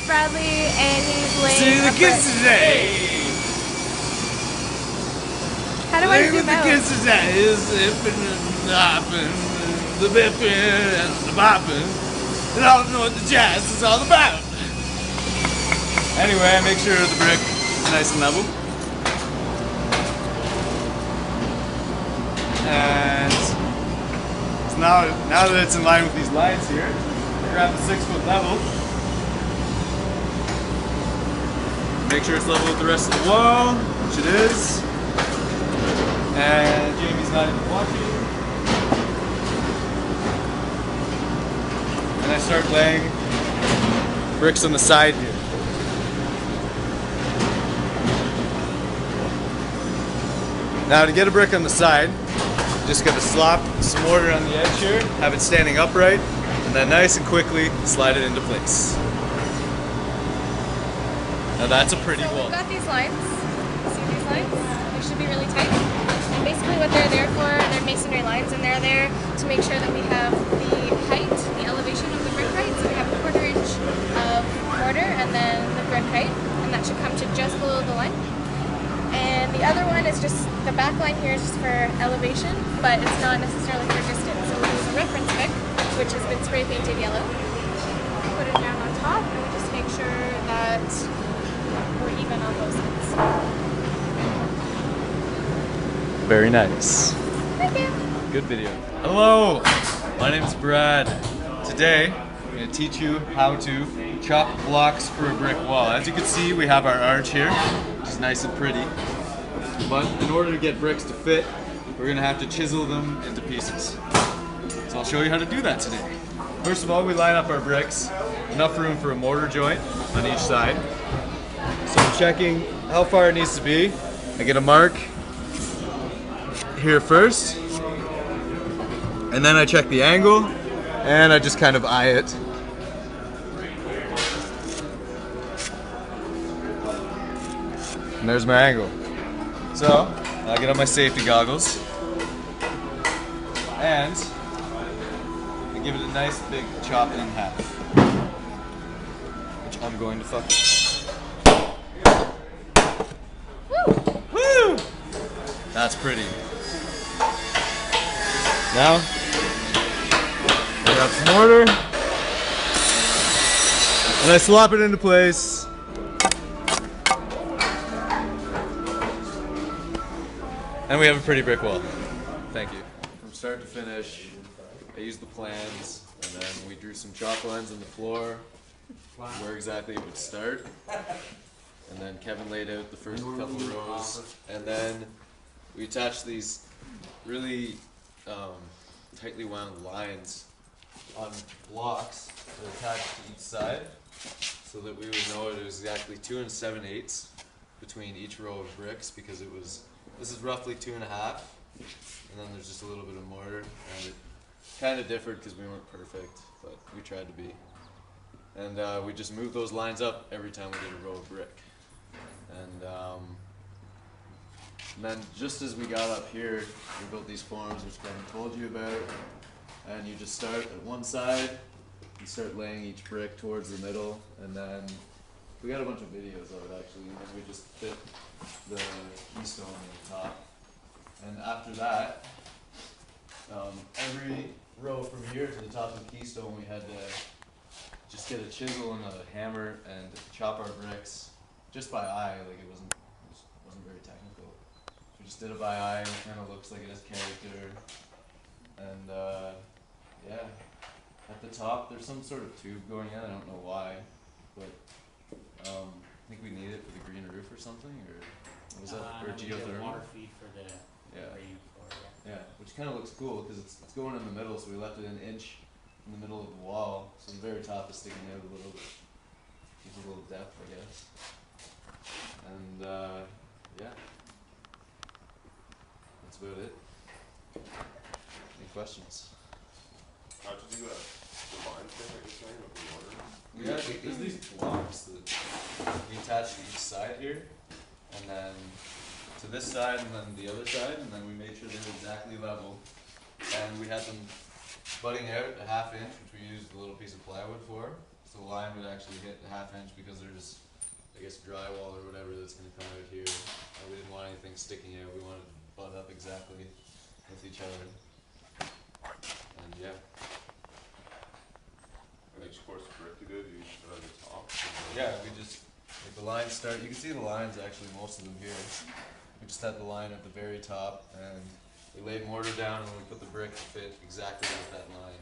Bradley, and he's laying See the a kids brick. today. How do I Play with zoom the out? kids today. Is zipping and the hopping, the bipping and the bopping. And I don't know what the jazz is all about. Anyway, make sure the brick is nice and level. And so now that it's in line with these lines here, grab the 6-foot level. Make sure it's level with the rest of the wall, which it is. And Jamie's not even watching. And I start laying bricks on the side here. Now to get a brick on the side, just gotta slop some mortar on the edge here, have it standing upright, and then nice and quickly slide it into place. Now that's a pretty wall. We've got these lines. See these lines? They should be really tight. And basically what they're there for, they're masonry lines, and they're there to make sure that we have the height, the elevation of the brick height. So we have a 1/4 inch of mortar and then the brick height, and that should come to just below the line. And the other one is just, the back line here is just for elevation, but it's not necessarily for distance. So we'll use a reference pick, which has been spray painted yellow. Put it down on top, and we just make sure that we're even on both sides. Very nice. Thank you. Good video. Hello, my name's Brad. Today, I'm going to teach you how to chop blocks for a brick wall. As you can see, we have our arch here, which is nice and pretty. But in order to get bricks to fit, we're going to have to chisel them into pieces. So I'll show you how to do that today. First of all, we line up our bricks, enough room for a mortar joint on each side. So I'm checking how far it needs to be. I get a mark here first, and then I check the angle, and I just kind of eye it. And there's my angle. So I get on my safety goggles, and I give it a nice big chop in half, which I'm going to fuck with. Woo! That's pretty. Now, I got some mortar, and I slop it into place. And we have a pretty brick wall. Thank you. From start to finish, I used the plans, and then we drew some chalk lines on the floor, where exactly it would start. And then Kevin laid out the first couple rows, and then we attached these really tightly wound lines on blocks that attached to each side, so that we would know it was exactly 2 7/8 between each row of bricks, because it was, this is roughly 2 1/2, and then there's just a little bit of mortar, and it kind of differed because we weren't perfect, but we tried to be. And we just moved those lines up every time we did a row of brick. And then just as we got up here, we built these forms, which Kevin told you about. And you just start at one side, you start laying each brick towards the middle, and then we got a bunch of videos of it actually, and then we just fit the keystone on the top. And after that, every row from here to the top of the keystone, we had to just get a chisel and a hammer and chop our bricks just by eye. Like it wasn't very technical. We just did it by eye, and it kind of looks like it has character. And yeah, at the top there's some sort of tube going in. I don't know why, but I think we need it for the green roof or something, or what was that? Or geothermal? Water feed for the rain floor. Yeah, which kind of looks cool because it's going in the middle, so we left it an inch in the middle of the wall, so the very top is sticking out a little bit. Gives a little depth, I guess. And yeah, that's about it. Any questions? How to do a line thing that you're saying with the mortar? Yeah, there's these blocks that we attach to each side here, and then to this side, and then the other side, and then we made sure they were exactly level. And we had them butting out a 1/2 inch, which we used a little piece of plywood for, So the line would actually hit the 1/2 inch because there's, I guess, drywall or whatever that's going to come out here. We didn't want anything sticking out. We wanted to butt up exactly with each other. And yeah. And each course of brick you did, you put on the top. Yeah, we just, like the lines start, you can see the lines actually, most of them here. We just had the line at the very top and we laid mortar down and we put the brick to fit exactly with that line.